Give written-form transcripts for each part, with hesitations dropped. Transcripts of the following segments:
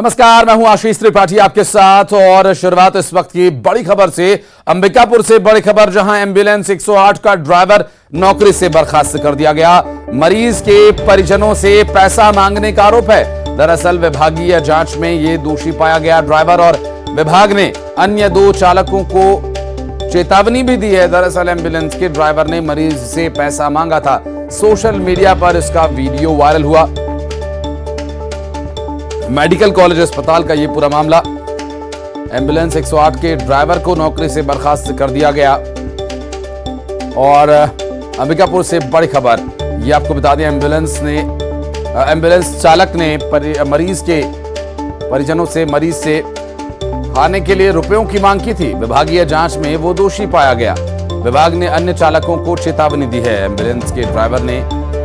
नमस्कार, मैं हूं आशीष त्रिपाठी आपके साथ और शुरुआत इस वक्त की बड़ी खबर से। अंबिकापुर से बड़ी खबर, जहां एम्बुलेंस 108 का ड्राइवर नौकरी से बर्खास्त कर दिया गया। मरीज के परिजनों से पैसा मांगने का आरोप है। दरअसल विभागीय जांच में ये दोषी पाया गया ड्राइवर और विभाग ने अन्य 2 चालकों को चेतावनी भी दी है। दरअसल एम्बुलेंस के ड्राइवर ने मरीज से पैसा मांगा था। सोशल मीडिया पर इसका वीडियो वायरल हुआ। मेडिकल कॉलेज अस्पताल का ये पूरा मामला। एम्बुलेंस 108 के ड्राइवर को नौकरी से बर्खास्त कर दिया गया। और अंबिकापुर से बड़ी खबर, ये आपको बता दें, एम्बुलेंस चालक ने मरीज के परिजनों से मरीज से खाने के लिए रुपयों की मांग की थी। विभागीय जांच में वो दोषी पाया गया। विभाग ने अन्य चालकों को चेतावनी दी है। एम्बुलेंस के ड्राइवर ने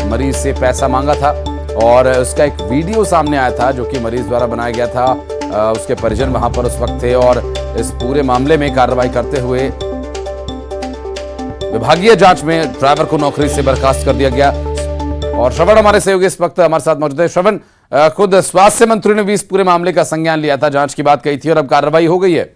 मरीज से पैसा मांगा था और उसका एक वीडियो सामने आया था जो कि मरीज द्वारा बनाया गया था। उसके परिजन वहां पर उस वक्त थे और इस पूरे मामले में कार्रवाई करते हुए विभागीय जांच में ड्राइवर को नौकरी से बर्खास्त कर दिया गया। और श्रवण हमारे सहयोगी इस वक्त हमारे साथ मौजूद है। श्रवण, खुद स्वास्थ्य मंत्री ने भी इस पूरे मामले का संज्ञान लिया था, जांच की बात कही थी और अब कार्रवाई हो गई है।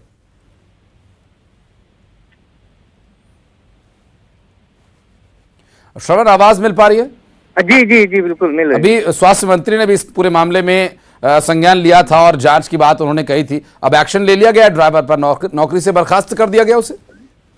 श्रवण, आवाज मिल पा रही है? जी जी जी बिल्कुल मिल रही। अभी स्वास्थ्य मंत्री ने भी इस पूरे मामले में संज्ञान लिया था और जांच की बात उन्होंने कही थी। अब एक्शन ले लिया गया ड्राइवर पर, नौकरी से बर्खास्त कर दिया गया उसे।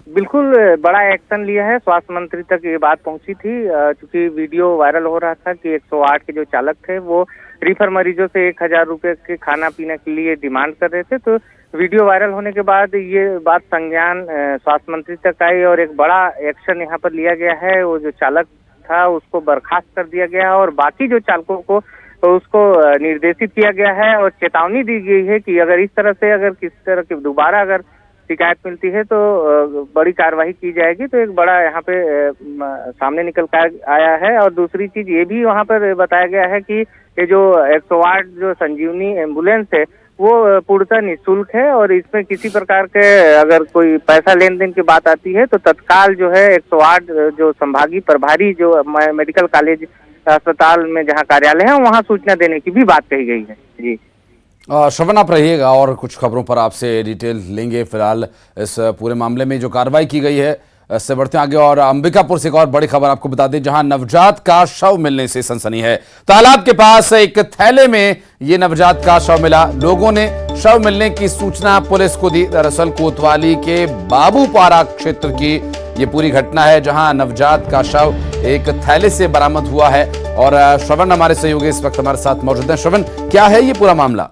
बिल्कुल बड़ा एक्शन लिया है। स्वास्थ्य मंत्री तक ये बात पहुंची थी क्योंकि वीडियो वायरल हो रहा था कि 108 के जो चालक थे वो रिफर मरीजों से 1000 रुपये के खाना पीने के लिए डिमांड कर रहे थे। तो वीडियो वायरल होने के बाद ये बात संज्ञान स्वास्थ्य मंत्री तक आई और एक बड़ा एक्शन यहाँ पर लिया गया है। वो जो चालक था उसको बर्खास्त कर दिया गया है और बाकी जो चालकों को उसको निर्देशित किया गया है और चेतावनी दी गई है कि अगर इस तरह से किसी तरह की दोबारा अगर शिकायत मिलती है तो बड़ी कार्रवाई की जाएगी। तो एक बड़ा यहाँ पे सामने निकल कर आया है। और दूसरी चीज ये भी वहाँ पर बताया गया है कि ये जो 108 जो संजीवनी एम्बुलेंस है वो पूर्णतः निःशुल्क है और इसमें किसी प्रकार के अगर कोई पैसा लेन देन की बात आती है तो तत्काल जो है 108 जो संभागीय प्रभारी जो मेडिकल कॉलेज अस्पताल में जहां कार्यालय है वहां सूचना देने की भी बात कही गई है। जी श्रवण, आप रहिएगा और कुछ खबरों पर आपसे डिटेल लेंगे। फिलहाल इस पूरे मामले में जो कार्रवाई की गई है इससे बढ़ते आगे। और अंबिकापुर से एक और बड़ी खबर आपको बता दें, जहां नवजात का शव मिलने से सनसनी है। तालाब के पास एक थैले में ये नवजात का शव मिला। लोगों ने शव मिलने की सूचना पुलिस को दी। दरअसल कोतवाली के बाबूपारा क्षेत्र की ये पूरी घटना है, जहां नवजात का शव एक थैले से बरामद हुआ है। और श्रवण हमारे सहयोगी इस वक्त हमारे साथ मौजूद है। श्रवण, क्या है ये पूरा मामला?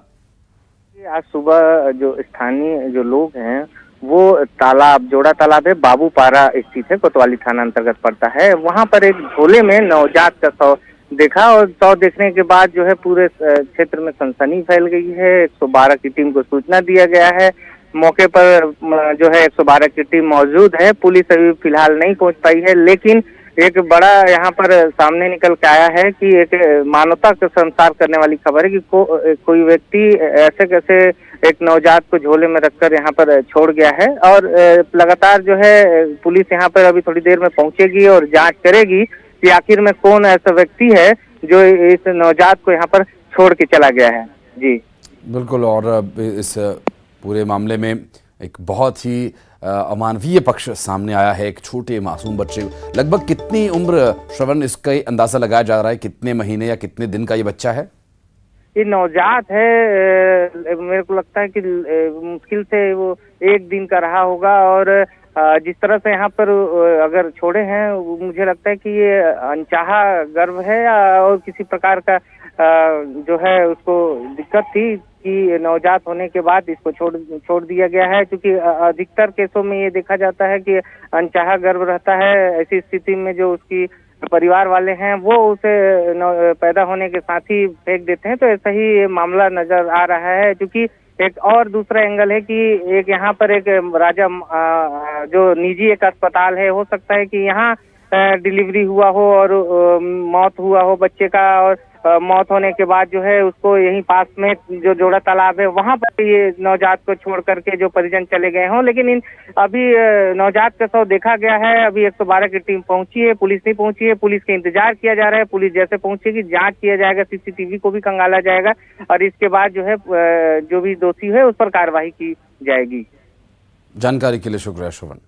आज सुबह जो स्थानीय जो लोग हैं वो तालाब, जोड़ा तालाब है, बाबूपारा स्थित है, कोतवाली थाना अंतर्गत पड़ता है। वहां पर एक झोले में नवजात का शव देखा और शव देखने के बाद जो है पूरे क्षेत्र में सनसनी फैल गई है। 112 की टीम को सूचना दिया गया है। मौके पर जो है 112 की टीम मौजूद है। पुलिस अभी फिलहाल नहीं पहुंच पाई है, लेकिन एक बड़ा यहाँ पर सामने निकल के आया है कि एक मानवता का संसार करने वाली खबर है कि कोई व्यक्ति ऐसे कैसे एक नवजात को झोले में रखकर यहाँ पर छोड़ गया है। और लगातार जो है पुलिस यहाँ पर अभी थोड़ी देर में पहुंचेगी और जांच करेगी कि आखिर में कौन ऐसा व्यक्ति है जो इस नवजात को यहाँ पर छोड़ के चला गया है। जी बिल्कुल। और इस पूरे मामले में एक बहुत ही अमानवीय पक्ष सामने आया है। एक छोटे मासूम बच्चे, लगभग कितनी उम्र श्रवण, इसका अंदाजा लगाया जा रहा है कितने महीने या कितने दिन का ये बच्चा है? ये नवजात है। मेरे को लगता है कि मुश्किल से वो 1 दिन का रहा होगा और जिस तरह से यहाँ पर अगर छोड़े हैं मुझे लगता है कि ये अनचाहा गर्भ है और किसी प्रकार का जो है उसको दिक्कत थी कि नवजात होने के बाद इसको छोड़ दिया गया है। क्योंकि अधिकतर केसों में ये देखा जाता है कि अनचाहा गर्भ रहता है। ऐसी स्थिति में जो उसकी परिवार वाले हैं वो उसे पैदा होने के साथ ही फेंक देते हैं। तो ऐसा ही मामला नजर आ रहा है। क्योंकि एक और दूसरा एंगल है कि एक यहाँ पर एक राजा जो निजी एक अस्पताल है, हो सकता है कि यहाँ डिलीवरी हुआ हो और मौत हुआ हो बच्चे का और मौत होने के बाद जो है उसको यहीं पास में जो जोड़ा तालाब है वहां पर ये नवजात को छोड़ करके जो परिजन चले गए हों, लेकिन अभी नवजात का शव देखा गया है। अभी 112 की टीम पहुंची है, पुलिस नहीं पहुंची है। पुलिस का इंतजार किया जा रहा है। पुलिस जैसे पहुंचेगी जांच किया जाएगा, सीसीटीवी को भी खंगाला जाएगा और इसके बाद जो है जो भी दोषी है उस पर कार्रवाई की जाएगी। जानकारी के लिए शुक्रिया शोभन।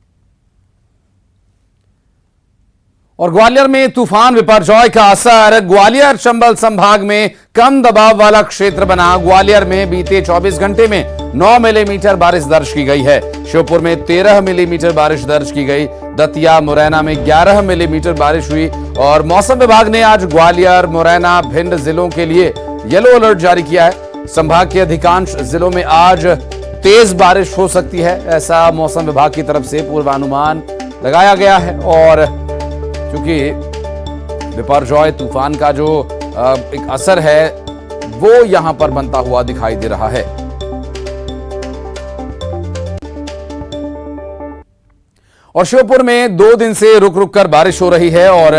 और ग्वालियर में तूफान बिपरजॉय का असर, ग्वालियर चंबल संभाग में कम दबाव वाला क्षेत्र बना। ग्वालियर में बीते 24 घंटे में 9 मिलीमीटर बारिश दर्ज की गई है। श्योपुर में 13 मिलीमीटर बारिश दर्ज की गई। दतिया मुरैना में 11 मिलीमीटर बारिश हुई। और मौसम विभाग ने आज ग्वालियर, मुरैना, भिंड जिलों के लिए येलो अलर्ट जारी किया है। संभाग के अधिकांश जिलों में आज तेज बारिश हो सकती है, ऐसा मौसम विभाग की तरफ से पूर्वानुमान लगाया गया है। और क्योंकि बिपरजॉय तूफान का जो एक असर है वो यहां पर बनता हुआ दिखाई दे रहा है। और श्योपुर में 2 दिन से रुक रुक कर बारिश हो रही है और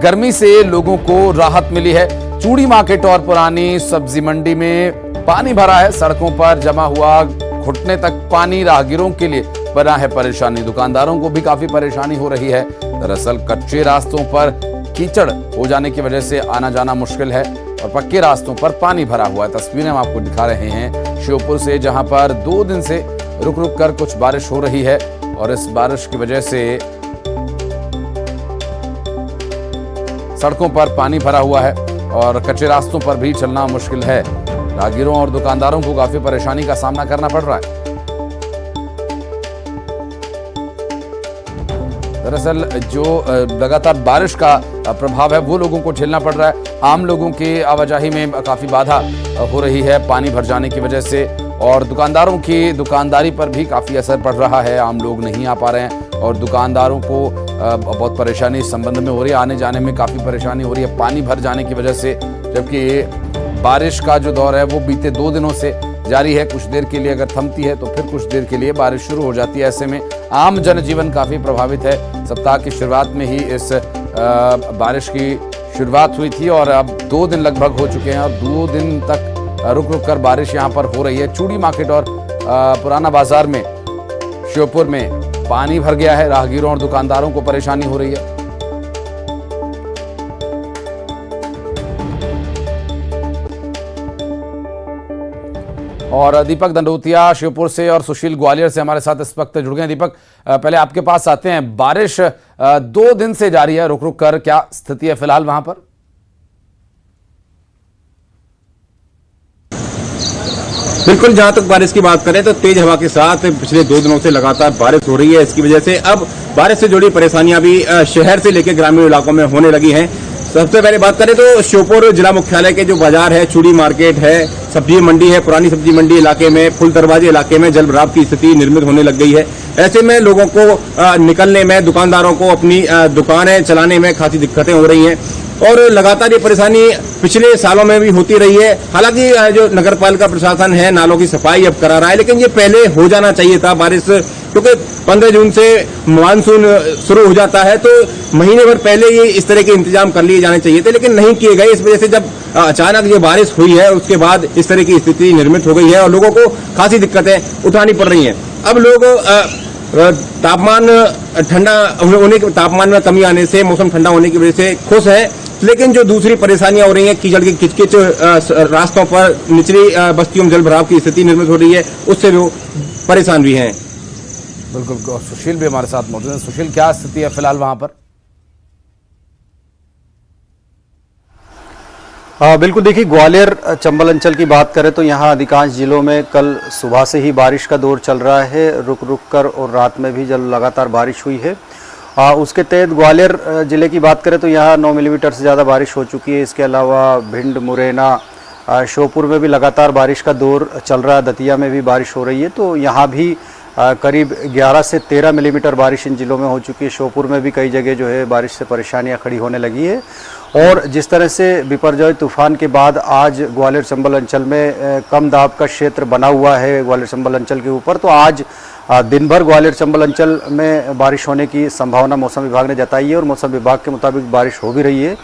गर्मी से लोगों को राहत मिली है। चूड़ी मार्केट और पुरानी सब्जी मंडी में पानी भरा है। सड़कों पर जमा हुआ घुटने तक पानी राहगीरों के लिए बना है परेशानी। दुकानदारों को भी काफी परेशानी हो रही है। दरअसल कच्चे रास्तों पर कीचड़ हो जाने की वजह से आना जाना मुश्किल है और पक्के रास्तों पर पानी भरा हुआ है। तस्वीरें हम आपको दिखा रहे हैं श्योपुर से, जहां पर 2 दिन से रुक रुक कर कुछ बारिश हो रही है और इस बारिश की वजह से सड़कों पर पानी भरा हुआ है और कच्चे रास्तों पर भी चलना मुश्किल है। राहगीरों और दुकानदारों को काफी परेशानी का सामना करना पड़ रहा है। दरअसल जो लगातार बारिश का प्रभाव है वो लोगों को झेलना पड़ रहा है। आम लोगों की आवाजाही में काफी बाधा हो रही है पानी भर जाने की वजह से और दुकानदारों की दुकानदारी पर भी काफी असर पड़ रहा है। आम लोग नहीं आ पा रहे हैं और दुकानदारों को बहुत परेशानी इस संबंध में हो रही है। आने जाने में काफी परेशानी हो रही है पानी भर जाने की वजह से, जबकि बारिश का जो दौर है वो बीते 2 दिनों से जारी है। कुछ देर के लिए अगर थमती है तो फिर कुछ देर के लिए बारिश शुरू हो जाती है। ऐसे में आम जनजीवन काफी प्रभावित है। सप्ताह की शुरुआत में ही इस बारिश की शुरुआत हुई थी और अब 2 दिन लगभग हो चुके हैं और 2 दिन तक रुक रुक कर बारिश यहाँ पर हो रही है। चूड़ी मार्केट और पुराना बाजार में श्योपुर में पानी भर गया है। राहगीरों और दुकानदारों को परेशानी हो रही है। और दीपक दंडोतिया श्योपुर से और सुशील ग्वालियर से हमारे साथ इस वक्त जुड़ गए। दीपक, पहले आपके पास आते हैं। बारिश 2 दिन से जारी है रुक रुक कर, क्या स्थिति है फिलहाल वहां पर? बिल्कुल, जहां तक बारिश की बात करें तो तेज हवा के साथ पिछले 2 दिनों से लगातार बारिश हो रही है। इसकी वजह से अब बारिश से जुड़ी परेशानियां भी शहर से लेकर ग्रामीण इलाकों में होने लगी हैं। सबसे पहले बात करें तो श्योपुर जिला मुख्यालय के जो बाजार है, चूड़ी मार्केट है, सब्जी मंडी है, पुरानी सब्जी मंडी इलाके में, फुल दरवाजे इलाके में जल भराव की स्थिति निर्मित होने लग गई है। ऐसे में लोगों को निकलने में, दुकानदारों को अपनी दुकानें चलाने में खासी दिक्कतें हो रही हैं और लगातार ये परेशानी पिछले सालों में भी होती रही है। हालांकि जो नगर पालिका प्रशासन है नालों की सफाई अब करा रहा है, लेकिन ये पहले हो जाना चाहिए था। बारिश क्योंकि 15 जून से मानसून शुरू हो जाता है तो महीने भर पहले ये इस तरह के इंतजाम कर लिए जाने चाहिए थे, लेकिन नहीं किए गए। इस वजह से जब अचानक ये बारिश हुई है उसके बाद इस तरह की स्थिति निर्मित हो गई है और लोगों को खासी दिक्कतें उठानी पड़ रही हैं। अब लोग तापमान ठंडा होने के तापमान में कमी आने से, मौसम ठंडा होने की वजह से खुश है, लेकिन जो दूसरी परेशानियां हो रही हैं, कीचड़ की किचकिच रास्तों पर, निचली बस्तियों में जल भराव की स्थिति निर्मित हो रही है, उससे वो परेशान भी हैं। बिल्कुल, सुशील भी हमारे साथ मौजूद है। सुशील, क्या स्थिति है फिलहाल वहां पर? बिल्कुल, देखिए ग्वालियर चंबल अंचल की बात करें तो यहाँ अधिकांश जिलों में कल सुबह से ही बारिश का दौर चल रहा है। रुक रुक कर और रात में भी जब लगातार बारिश हुई है। उसके तहत ग्वालियर जिले की बात करें तो यहाँ 9 मिलीमीटर से ज़्यादा बारिश हो चुकी है। इसके अलावा भिंड, मुरैना, श्योपुर में भी लगातार बारिश का दौर चल रहा है। दतिया में भी बारिश हो रही है। तो यहाँ भी करीब 11 से 13 मिलीमीटर बारिश इन जिलों में हो चुकी है। श्योपुर में भी कई जगह जो है बारिश से परेशानियां खड़ी होने लगी है। और जिस तरह से बिपरजॉय तूफान के बाद आज ग्वालियर चंबल अंचल में कम दाब का क्षेत्र बना हुआ है ग्वालियर चंबल अंचल के ऊपर, तो आज दिन भर ग्वालियर चंबल अंचल में बारिश होने की संभावना मौसम विभाग ने जताई है और मौसम विभाग के मुताबिक बारिश हो भी रही है।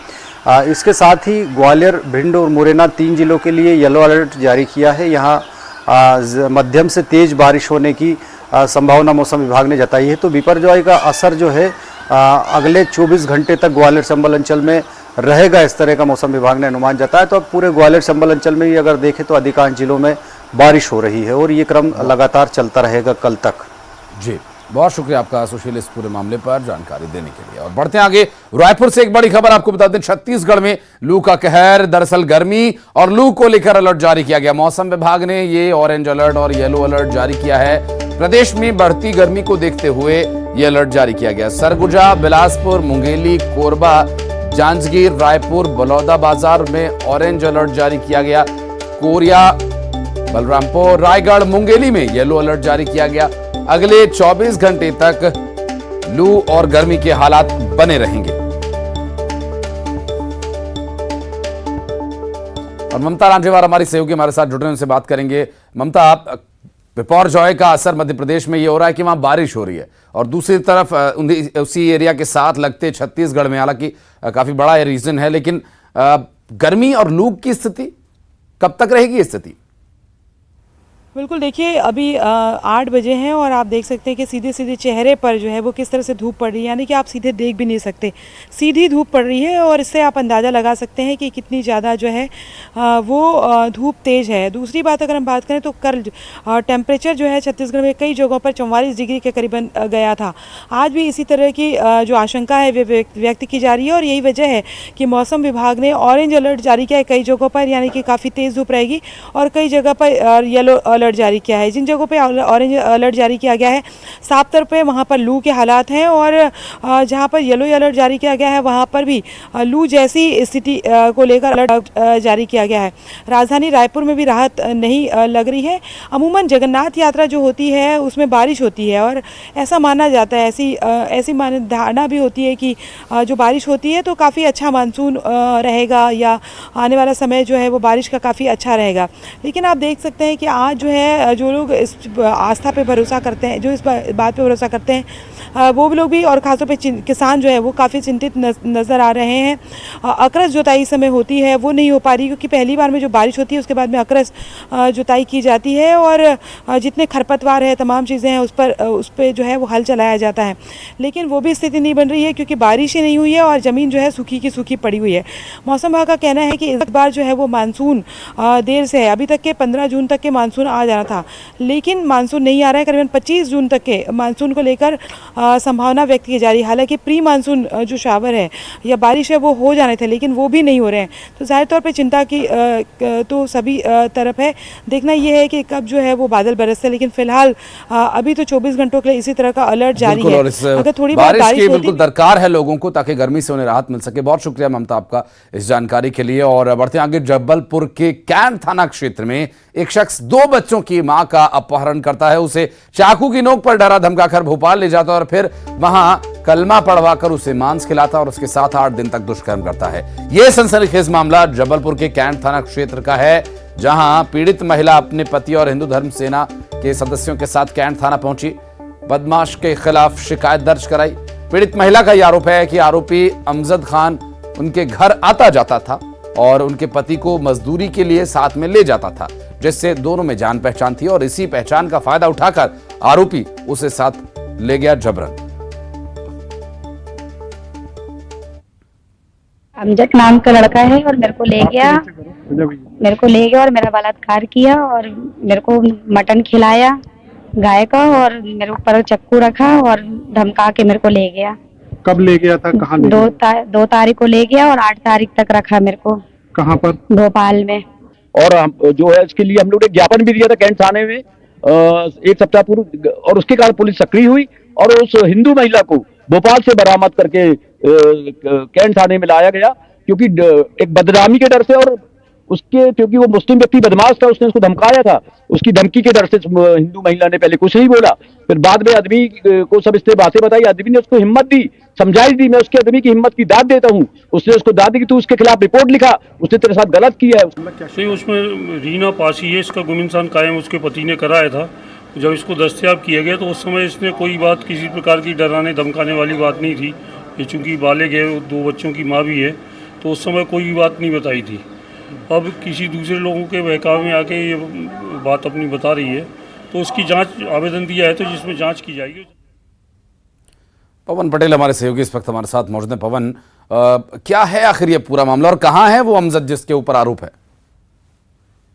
इसके साथ ही ग्वालियर, भिंड और मुरैना 3 जिलों के लिए येलो अलर्ट जारी किया है। यहाँ मध्यम से तेज बारिश होने की संभावना मौसम विभाग ने जताई है। तो बिपरजॉय का असर जो है अगले 24 घंटे तक ग्वालियर चंबल अंचल में रहेगा, इस तरह का मौसम विभाग ने अनुमान जताया। तो अब पूरे ग्वालियर चंबल अंचल में ही अगर देखें तो अधिकांश जिलों में बारिश हो रही है और ये क्रम लगातार चलता रहेगा कल तक। जी, बहुत शुक्रिया आपका सुशील इस पूरे मामले पर जानकारी देने के लिए। और बढ़ते हैं आगे, रायपुर से एक बड़ी खबर आपको बता दें, छत्तीसगढ़ में लू का कहर। दरअसल गर्मी और लू को लेकर अलर्ट जारी किया गया। मौसम विभाग ने ये ऑरेंज अलर्ट और येलो अलर्ट जारी किया है। प्रदेश में बढ़ती गर्मी को देखते हुए ये अलर्ट जारी किया गया। सरगुजा, बिलासपुर, मुंगेली, कोरबा, जांजगीर, रायपुर, बलौदाबाजार में ऑरेंज अलर्ट जारी किया गया। कोरिया, बलरामपुर, रायगढ़, मुंगेली में येलो अलर्ट जारी किया गया। अगले 24 घंटे तक लू और गर्मी के हालात बने रहेंगे। और ममता रांझेवार हमारी सहयोगी हमारे साथ जुड़ रहे हैं, उनसे बात करेंगे। ममता, आप बिपरजॉय का असर मध्य प्रदेश में ये हो रहा है कि वहां बारिश हो रही है और दूसरी तरफ उसी एरिया के साथ लगते छत्तीसगढ़ में, हालांकि काफी बड़ा रीजन है, लेकिन गर्मी और लू की स्थिति कब तक रहेगी ये स्थिति? बिल्कुल, देखिए अभी 8 बजे हैं और आप देख सकते हैं कि सीधे सीधे चेहरे पर जो है वो किस तरह से धूप पड़ रही है, यानी कि आप सीधे देख भी नहीं सकते, सीधी धूप पड़ रही है और इससे आप अंदाज़ा लगा सकते हैं कि कितनी ज़्यादा जो है वो धूप तेज़ है। दूसरी बात अगर हम बात करें तो कल टेम्परेचर जो है छत्तीसगढ़ में कई जगहों पर 44 डिग्री के करीबन गया था। आज भी इसी तरह की जो आशंका है वे व्यक्त की जा रही है और यही वजह है कि मौसम विभाग ने ऑरेंज अलर्ट जारी किया है कई जगहों पर, यानी कि काफ़ी तेज़ धूप रहेगी, और कई जगह पर येलो अलर्ट जारी किया है। जिन जगहों पे ऑरेंज अलर्ट जारी किया गया है साफ तौर पे वहाँ पर लू के हालात हैं और जहाँ पर येलो अलर्ट जारी किया गया है वहाँ पर भी लू जैसी स्थिति को लेकर अलर्ट जारी किया गया है। राजधानी रायपुर में भी राहत नहीं लग रही है। अमूमन जगन्नाथ यात्रा जो होती है उसमें बारिश होती है और ऐसा माना जाता है, ऐसी धारणा भी होती है कि जो बारिश होती है तो काफ़ी अच्छा मानसून रहेगा या आने वाला समय जो है वो बारिश का काफ़ी अच्छा रहेगा। लेकिन आप देख सकते हैं कि आज जो है जो लोग इस आस्था पे भरोसा करते हैं, जो इस बात पे भरोसा करते हैं, वो लोग भी और खासतौर पे किसान जो है वो काफ़ी चिंतित नज़र आ रहे हैं। अकरस जुताई समय होती है वो नहीं हो पा रही, क्योंकि पहली बार में जो बारिश होती है उसके बाद में अकरस जुताई की जाती है और जितने खरपतवार है तमाम चीज़ें हैं उस पर जो है वो हल चलाया जाता है। लेकिन वो भी स्थिति नहीं बन रही है क्योंकि बारिश ही नहीं हुई है और ज़मीन जो है सूखी की सूखी पड़ी हुई है। मौसम विभाग का कहना है कि इस बार जो है वो मानसून देर से है। अभी तक के 15 जून तक के मानसून आ जाना था, लेकिन मानसून नहीं आ रहा है। करीबन 25 जून तक के मानसून को लेकर संभावना व्यक्त की जा रही है। हालांकि प्री मानसून जो शावर है या बारिश है वो हो जाने थे, लेकिन वो भी नहीं हो रहे हैं। तो जाहिर तौर पे चिंता की तो सभी तरफ है। देखना ये है कि कब जो है वो बादल बरसते, लेकिन फिलहाल अभी तो 24 घंटों के लिए इसी तरह का अलर्ट जारी है। अगर थोड़ी बारिश की बिल्कुल दरकार है लोगों को ताकि गर्मी से उन्हें राहत मिल सके। बहुत शुक्रिया ममता आपका इस जानकारी के लिए। और बढ़ते आगे, जबलपुर के कैंट थाना क्षेत्र में एक शख्स 2 बच्चों की मां का अपहरण करता है, उसे चाकू की नोक पर डरा धमकाकर भोपाल ले जाता है और फिर वहां कलमा पढ़वाकर उसे मांस खिलाता और उसके साथ 8 दिन तक दुष्कर्म करता है। यह सनसनीखेज मामला जबलपुर के कैंट थाना क्षेत्र का है, जहां पीड़ित महिला अपने पति और हिंदू धर्म सेना के सदस्यों के साथ कैंट थाना पहुंची, बदमाश के खिलाफ शिकायत दर्ज कराई। पीड़ित महिला का यह आरोप है कि आरोपी अमजद खान उनके घर आता जाता था और उनके पति को मजदूरी के लिए साथ में ले जाता था, जिससे दोनों में जान पहचान थी और इसी पहचान का फायदा उठाकर आरोपी उसे साथ ले गया जबरन। अमजद नाम का लड़का है और मेरे को ले गया और मेरा बलात्कार किया और मेरे को मटन खिलाया गाय का और मेरे ऊपर चक्कू रखा और धमका के मेरे को ले गया। कब ले गया था, कहाँ ले गया? 2 तारीख को ले गया और 8 तारीख तक रखा मेरे को। कहाँ पर? भोपाल में। और जो है इसके लिए हम लोग ने ज्ञापन भी दिया था कैंट थाने में 1 सप्ताह पूर्व, और उसके कारण पुलिस सक्रिय हुई और उस हिंदू महिला को भोपाल से बरामद करके कैंट थाने में लाया गया, क्योंकि एक बदनामी के डर से और उसके, क्योंकि वो मुस्लिम व्यक्ति बदमाश था, उसने उसको धमकाया था, उसकी धमकी के डर से हिंदू महिला ने पहले कुछ नहीं बोला, फिर बाद में आदमी को सब इससे बातें बताई, आदमी ने उसको हिम्मत दी, समझाई दी, मैं उसके आदमी की हिम्मत की दाद देता हूँ। उसने उसको दाद दी कि तू उसके खिलाफ रिपोर्ट लिखा, उसने तेरे साथ गलत किया है। उसमें रीना पासी है, इसका गुम इंसान कायम उसके पति ने कराया था जब इसको दस्तयाब किया गया तो उस समय इसने कोई बात किसी प्रकार की डराने धमकाने वाली बात नहीं थी। ये चूँकि बालिग है, 2 बच्चों की माँ भी है, तो उस समय कोई बात नहीं बताई थी। अब किसी दूसरे लोगों के बहकावे में आके ये बात अपनी बता रही है, तो उसकी जांच आवेदन दिया है, तो जिसमें जांच की जाएगी। पवन पटेल हमारे सहयोगी इस वक्त हमारे साथ मौजूद हैं। पवन, क्या है आखिर ये पूरा मामला और कहाँ है वो अमजद जिसके ऊपर आरोप है?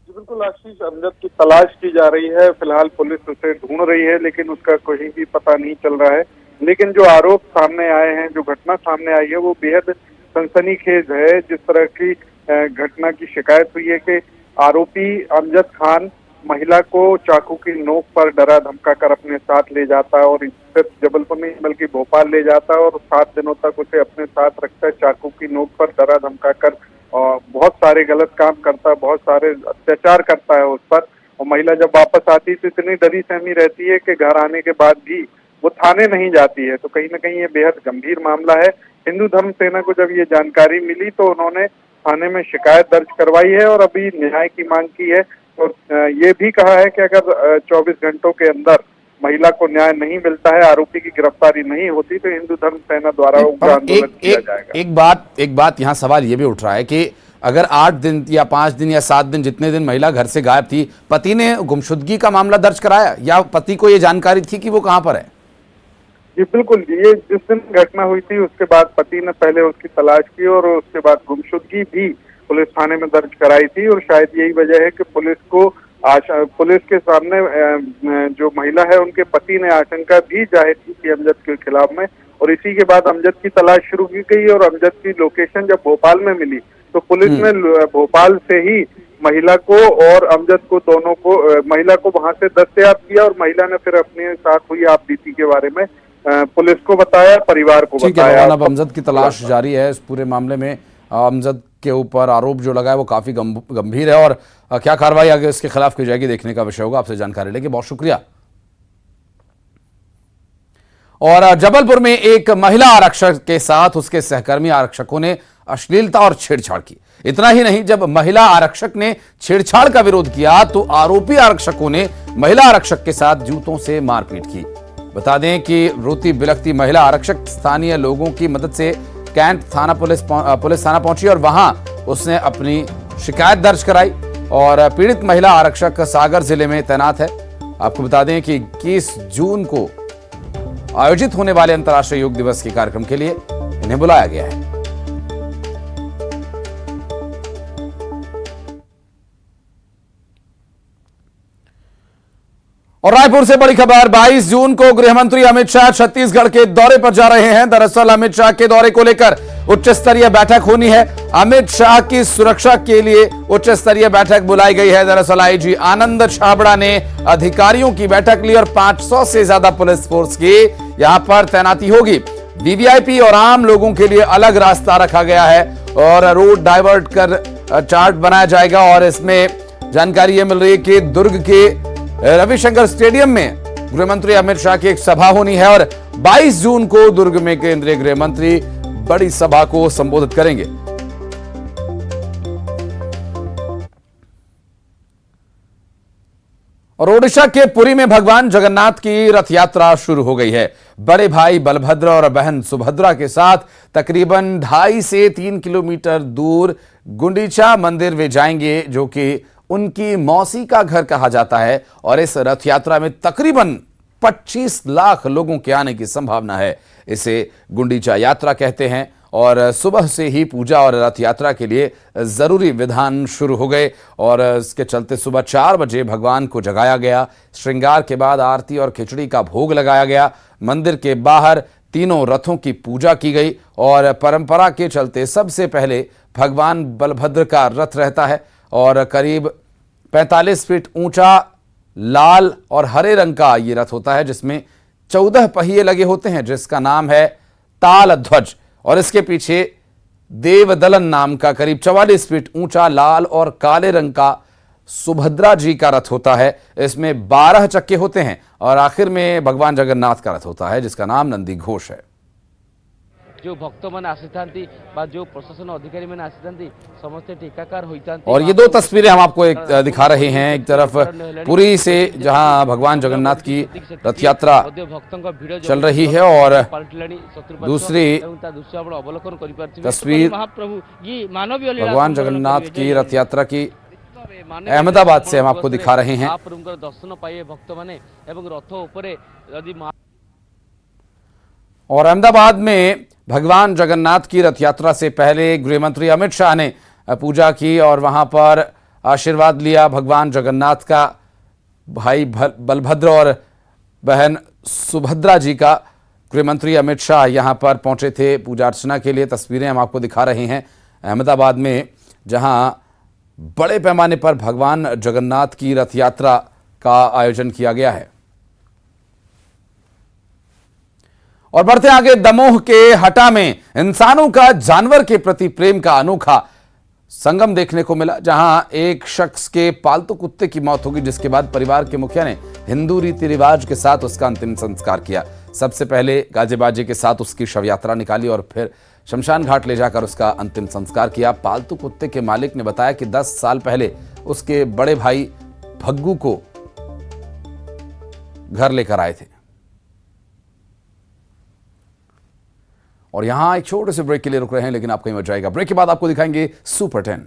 बिल्कुल आशीष, अमजद की तलाश की जा रही है। फिलहाल पुलिस उसे ढूंढ रही है, लेकिन उसका कोई भी पता नहीं चल रहा है। लेकिन जो आरोप सामने आए हैं, जो घटना सामने आई है, वो बेहद सनसनीखेज है। जिस तरह की घटना की शिकायत हुई है कि आरोपी अमजद खान महिला को चाकू की नोक पर डरा धमका कर अपने साथ ले जाता है और सिर्फ जबलपुर नहीं बल्कि भोपाल ले जाता है और 7 दिनों तक उसे अपने साथ रखता है। चाकू की नोक पर डरा धमका कर और बहुत सारे गलत काम करता है, बहुत सारे अत्याचार करता है उस पर। और महिला जब वापस आती तो इतनी डरी सहमी रहती है कि घर आने के बाद भी वो थाने नहीं जाती है। तो कहीं ना कहीं ये बेहद गंभीर मामला है। हिंदू धर्म सेना को जब ये जानकारी मिली तो उन्होंने थाने में शिकायत दर्ज करवाई है और अभी न्याय की मांग की है। और ये भी कहा है कि अगर 24 घंटों के अंदर महिला को न्याय नहीं मिलता है, आरोपी की गिरफ्तारी नहीं होती, तो हिंदू धर्म सेना द्वारा उग्र आंदोलन किया जाएगा। एक बात यहाँ सवाल ये भी उठ रहा है कि अगर 8 दिन या 5 दिन या 7 दिन जितने दिन महिला घर से गायब थी, पति ने गुमशुदगी का मामला दर्ज कराया या पति को ये जानकारी थी कि वो कहाँ पर है? जी बिल्कुल, ये जिस दिन घटना हुई थी उसके बाद पति ने पहले उसकी तलाश की और उसके बाद गुमशुदगी भी पुलिस थाने में दर्ज कराई थी। और शायद यही वजह है कि पुलिस के सामने जो महिला है उनके पति ने आशंका भी जाहिर की थी अमजद के खिलाफ में। और इसी के बाद अमजद की तलाश शुरू की गई और अमजद की लोकेशन जब भोपाल में मिली तो पुलिस ने भोपाल से ही महिला को और अमजद को दोनों को महिला को वहां से दस्तयाब किया और महिला ने फिर अपने साथ हुई आपबीती के बारे में पुलिस को बताया, परिवार को बताया। अब अमजद की तलाश जारी है। इस पूरे मामले में अमजद के ऊपर आरोप जो लगा है वो काफी गंभीर है और क्या कार्रवाई आगे इसके खिलाफ की जाएगी देखने का विषय होगा। आपसे जानकारी लेके बहुत शुक्रिया। और जबलपुर में एक महिला आरक्षक के साथ उसके सहकर्मी आरक्षकों ने अश्लीलता और छेड़छाड़ की। इतना ही नहीं, जब महिला आरक्षक ने छेड़छाड़ का विरोध किया तो आरोपी आरक्षकों ने महिला आरक्षक के साथ जूतों से मारपीट की। बता दें कि रोती बिलखती महिला आरक्षक स्थानीय लोगों की मदद से कैंट थाना पुलिस थाना पहुंची और वहां उसने अपनी शिकायत दर्ज कराई। और पीड़ित महिला आरक्षक सागर जिले में तैनात है। आपको बता दें कि 21 जून को आयोजित होने वाले अंतर्राष्ट्रीय योग दिवस के कार्यक्रम के लिए इन्हें बुलाया गया है। और रायपुर से बड़ी खबर, 22 जून को गृह मंत्री अमित शाह छत्तीसगढ़ के दौरे पर जा रहे हैं। दरअसल अमित शाह के दौरे को लेकर उच्च स्तरीय बैठक होनी है। अमित शाह की सुरक्षा के लिए उच्च स्तरीय बैठक बुलाई गई है। दरअसल आईजी आनंद छाबड़ा ने अधिकारियों की बैठक ली और 500 से ज्यादा पुलिस फोर्स की यहां पर तैनाती होगी। वीवीआईपी और आम लोगों के लिए अलग रास्ता रखा गया है और रोड डाइवर्ट कर चार्ट बनाया जाएगा। और इसमें जानकारी यह मिल रही है कि दुर्ग के रविशंकर स्टेडियम में गृह मंत्री अमित शाह की एक सभा होनी है और 22 जून को दुर्ग में केंद्रीय गृह मंत्री बड़ी सभा को संबोधित करेंगे। और ओडिशा के पुरी में भगवान जगन्नाथ की रथ यात्रा शुरू हो गई है। बड़े भाई बलभद्र और बहन सुभद्रा के साथ तकरीबन 2.5 से 3 किलोमीटर दूर गुंडीचा मंदिर वे जाएंगे, जो कि उनकी मौसी का घर कहा जाता है। और इस रथ यात्रा में तकरीबन 25 लाख लोगों के आने की संभावना है। इसे गुंडीचा यात्रा कहते हैं। और सुबह से ही पूजा और रथ यात्रा के लिए जरूरी विधान शुरू हो गए और इसके चलते सुबह 4 बजे भगवान को जगाया गया। श्रृंगार के बाद आरती और खिचड़ी का भोग लगाया गया। मंदिर के बाहर तीनों रथों की पूजा की गई और परंपरा के चलते सबसे पहले भगवान बलभद्र का रथ रहता है और करीब 45 फीट ऊंचा लाल और हरे रंग का ये रथ होता है, जिसमें 14 पहिए लगे होते हैं, जिसका नाम है ताल ध्वज। और इसके पीछे देवदलन नाम का करीब 44 फीट ऊंचा लाल और काले रंग का सुभद्रा जी का रथ होता है। इसमें 12 चक्के होते हैं और आखिर में भगवान जगन्नाथ का रथ होता है, जिसका नाम नंदी घोष है। जो भक्त मैंने आसी जो प्रशासन अधिकारी मैंने आसी समस्ते टीकाकार होता। और ये दो तस्वीरें हम आपको एक दिखा रहे हैं। एक तरफ पुरी से जहां भगवान जगन्नाथ की रथ यात्रा चल रही है और दूसरी तस्वीर भगवान जगन्नाथ की रथ यात्रा की अहमदाबाद से हम आपको दिखा रहे हैं। दर्शन पाइए भक्त मैंने रथ उपरे और अहमदाबाद में भगवान जगन्नाथ की रथ यात्रा से पहले गृह मंत्री अमित शाह ने पूजा की और वहां पर आशीर्वाद लिया भगवान जगन्नाथ का। भाई बलभद्र और बहन सुभद्रा जी का गृह मंत्री अमित शाह यहां पर पहुंचे थे पूजा अर्चना के लिए। तस्वीरें हम आपको दिखा रहे हैं अहमदाबाद में, जहां बड़े पैमाने पर भगवान जगन्नाथ की रथ यात्रा का आयोजन किया गया है। और बढ़ते आगे, दमोह के हटा में इंसानों का जानवर के प्रति प्रेम का अनोखा संगम देखने को मिला, जहां एक शख्स के पालतू कुत्ते की मौत होगी, जिसके बाद परिवार के मुखिया ने हिंदू रीति रिवाज के साथ उसका अंतिम संस्कार किया। सबसे पहले गाजे बाजे के साथ उसकी शव यात्रा निकाली और फिर शमशान घाट ले जाकर उसका अंतिम संस्कार किया। पालतू कुत्ते के मालिक ने बताया कि 10 साल पहले उसके बड़े भाई भग्गू को घर लेकर आए थे। और यहां एक छोटे से ब्रेक के लिए रुक रहे हैं, लेकिन आपको ही मजा आएगा। ब्रेक के बाद आपको दिखाएंगे सुपर 10।